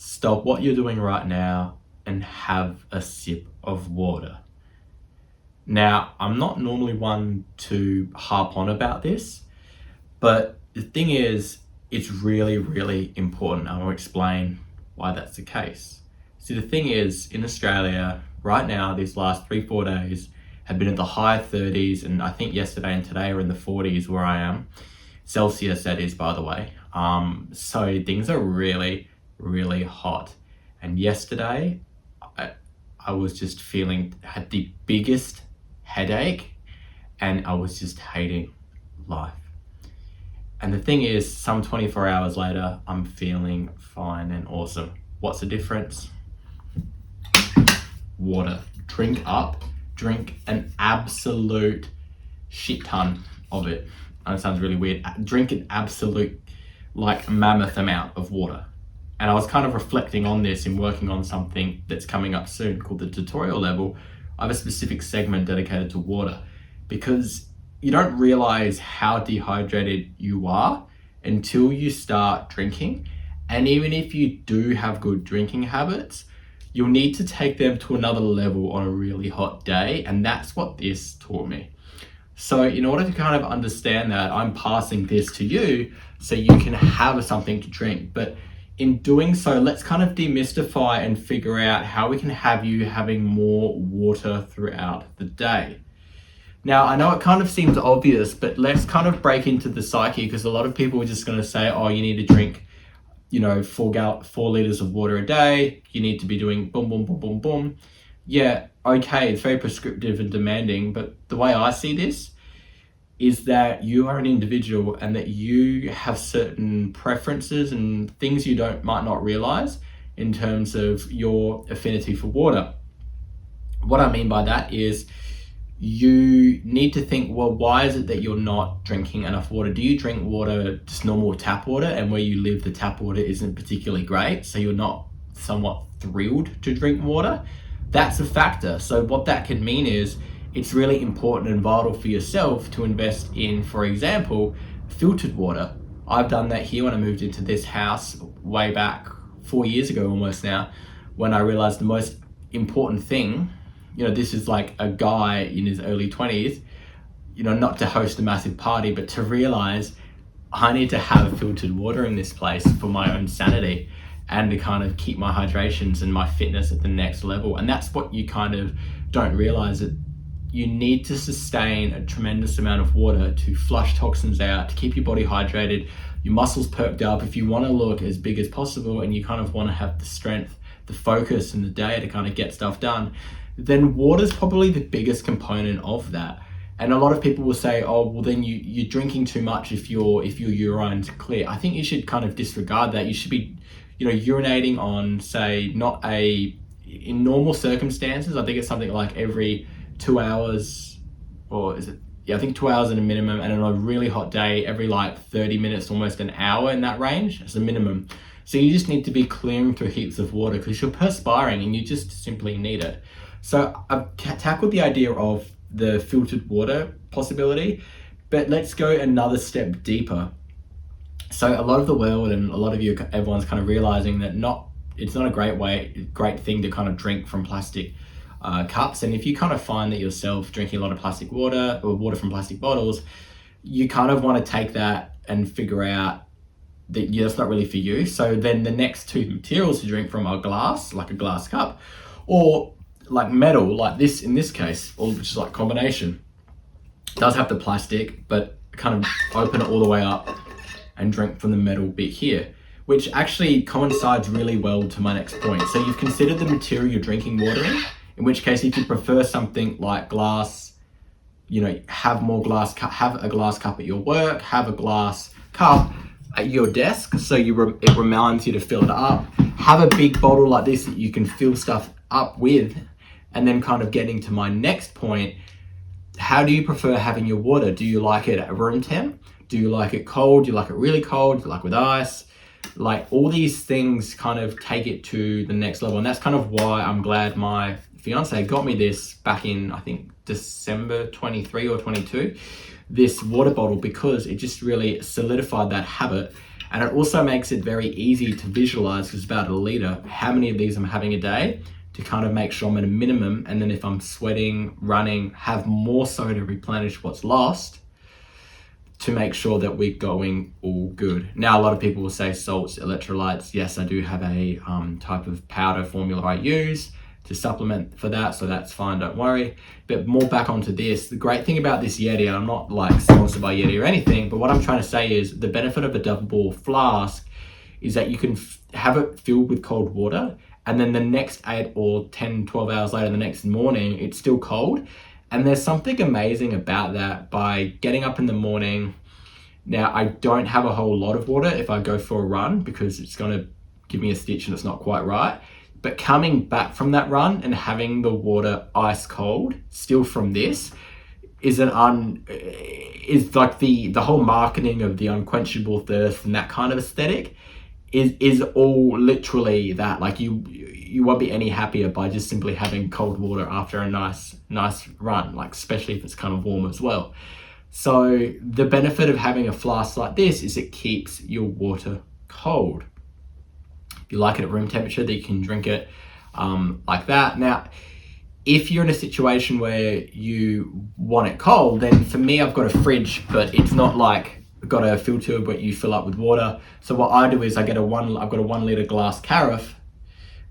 Stop what you're doing right now and have a sip of water. Now, I'm not normally one to harp on about this, but the thing is, it's really, really important. I will explain why that's the case. See, the thing is, in Australia, right now, these last 3-4 days have been at the high 30s, and I think yesterday and today are in the 40s where I am. Celsius, that is, by the way. So things are really, really hot. And yesterday, I was just had the biggest headache, and I was just hating life. And the thing is, some 24 hours later, I'm feeling fine and awesome. What's the difference? Water. Drink an absolute shit ton of it. That sounds really weird. Drink an absolute, mammoth amount of water. And I was kind of reflecting on this and working on something that's coming up soon called the tutorial level. I have a specific segment dedicated to water, because you don't realize how dehydrated you are until you start drinking. And even if you do have good drinking habits, you'll need to take them to another level on a really hot day. And that's what this taught me. So in order to kind of understand that, I'm passing this to you so you can have something to drink. But in doing so, let's kind of demystify and figure out how we can have you having more water throughout the day. Now, I know it kind of seems obvious, but let's kind of break into the psyche, because a lot of people are just going to say, oh, you need to drink, 4 liters of water a day. You need to be doing boom, boom, boom, boom, boom. Yeah, okay, it's very prescriptive and demanding, but the way I see this is that you are an individual and that you have certain preferences and things you might not realize in terms of your affinity for water. What I mean by that is you need to think, well, why is it that you're not drinking enough water? Do you drink water, just normal tap water, and where you live, the tap water isn't particularly great, so you're not somewhat thrilled to drink water? That's a factor. So what that could mean is it's really important and vital for yourself to invest in, for example, filtered water. I've done that here when I moved into this house way back 4 years ago almost now, when I realized the most important thing, this is like a guy in his early 20s, not to host a massive party, but to realize I need to have filtered water in this place for my own sanity and to kind of keep my hydrations and my fitness at the next level. And that's what you kind of don't realize, that you need to sustain a tremendous amount of water to flush toxins out, to keep your body hydrated, your muscles perked up. If you want to look as big as possible and you kind of want to have the strength, the focus in the day to kind of get stuff done, then water is probably the biggest component of that. And a lot of people will say, oh, well, then you're drinking too much if your urine's clear. I think you should kind of disregard that. You should be, urinating on, say, in normal circumstances, I think it's something like every 2 hours, or is it? Yeah, I think 2 hours at a minimum, and on a really hot day, every 30 minutes, almost an hour, in that range as a minimum. So you just need to be clearing through heaps of water because you're perspiring and you just simply need it. So I've tackled the idea of the filtered water possibility, but let's go another step deeper. So a lot of the world and a lot of you, everyone's kind of realizing that it's not a great thing to kind of drink from plastic cups. And if you kind of find that yourself drinking a lot of plastic water or water from plastic bottles, you kind of want to take that and figure out that that's not really for you. So then the next two materials to drink from are glass, like a glass cup, or like metal, like this in this case, or which is like combination. It does have the plastic, but kind of open it all the way up and drink from the metal bit here, which actually coincides really well to my next point. So you've considered the material you're drinking water in which case if you prefer something like glass, have a glass cup at your work, have a glass cup at your desk so it reminds you to fill it up. Have a big bottle like this that you can fill stuff up with. And then kind of getting to my next point, how do you prefer having your water? Do you like it at room temp? Do you like it cold? Do you like it really cold? Do you like with ice? Like all these things kind of take it to the next level. And that's kind of why I'm glad my fiance got me this back in, I think, December 23 or 22, this water bottle, because it just really solidified that habit. And it also makes it very easy to visualize, because it's about a liter, how many of these I'm having a day, to kind of make sure I'm at a minimum. And then if I'm sweating, running, have more so to replenish what's lost, to make sure that we're going all good. Now, a lot of people will say salts, electrolytes. Yes, I do have a type of powder formula I use to supplement for that, so that's fine, don't worry. But more back onto this, the great thing about this Yeti, and I'm not like sponsored by Yeti or anything, but what I'm trying to say is the benefit of a double flask is that you can have it filled with cold water, and then the next 8 or 10, 12 hours later, the next morning, it's still cold. And there's something amazing about that. By getting up in the morning, now I don't have a whole lot of water if I go for a run, because it's gonna give me a stitch and it's not quite right. But coming back from that run and having the water ice cold still from this is is like the whole marketing of the unquenchable thirst and that kind of aesthetic is all literally that. Like you won't be any happier by just simply having cold water after a nice run, like especially if it's kind of warm as well. So the benefit of having a flask like this is it keeps your water cold. If you like it at room temperature, that you can drink it like that. Now, if you're in a situation where you want it cold, then for me, I've got a fridge, but it's not like I've got a filter where you fill up with water. So what I do is I've got a 1 liter glass carafe,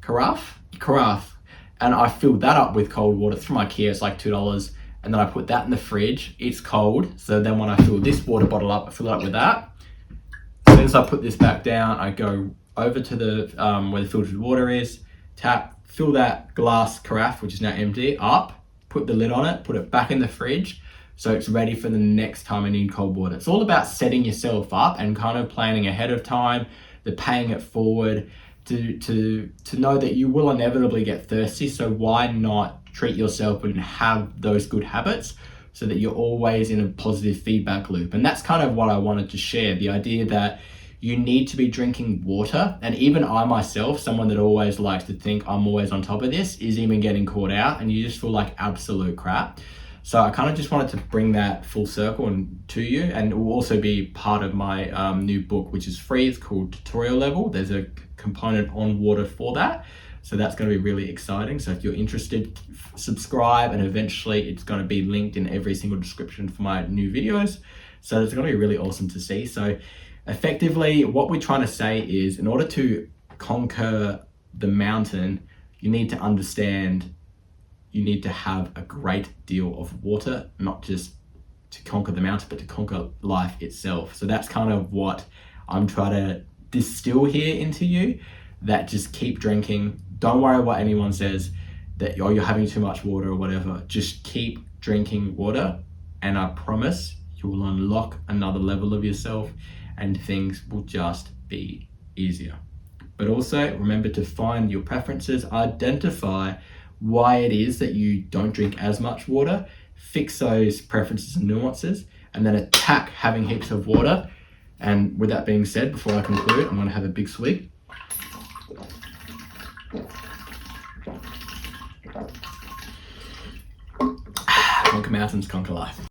and I fill that up with cold water. It's from IKEA, it's like $2. And then I put that in the fridge. It's cold. So then when I fill this water bottle up, I fill it up with that. As soon as I put this back down, I go over to the where the filtered water is, tap, fill that glass carafe, which is now empty, up, put the lid on it, put it back in the fridge, so it's ready for the next time I need cold water. It's all about setting yourself up and kind of planning ahead of time, the paying it forward, to know that you will inevitably get thirsty. So why not treat yourself and have those good habits so that you're always in a positive feedback loop? And that's kind of what I wanted to share, the idea that you need to be drinking water. And even I myself, someone that always likes to think I'm always on top of this, is even getting caught out, and you just feel like absolute crap. So I kind of just wanted to bring that full circle and to you, and it will also be part of my new book, which is free. It's called Tutorial Level. There's a component on water for that. So that's going to be really exciting. So if you're interested, subscribe, and eventually it's going to be linked in every single description for my new videos. So it's going to be really awesome to see. So effectively, what we're trying to say is, in order to conquer the mountain, you need to understand you need to have a great deal of water, not just to conquer the mountain, but to conquer life itself. So that's kind of what I'm trying to distill here into you, that just keep drinking. Don't worry what anyone says, that you're having too much water or whatever. Just keep drinking water, and I promise you will unlock another level of yourself, and things will just be easier. But also remember to find your preferences, identify why it is that you don't drink as much water, fix those preferences and nuances, and then attack having heaps of water. And with that being said, before I conclude, I'm going to have a big swig. Conquer mountains, conquer life.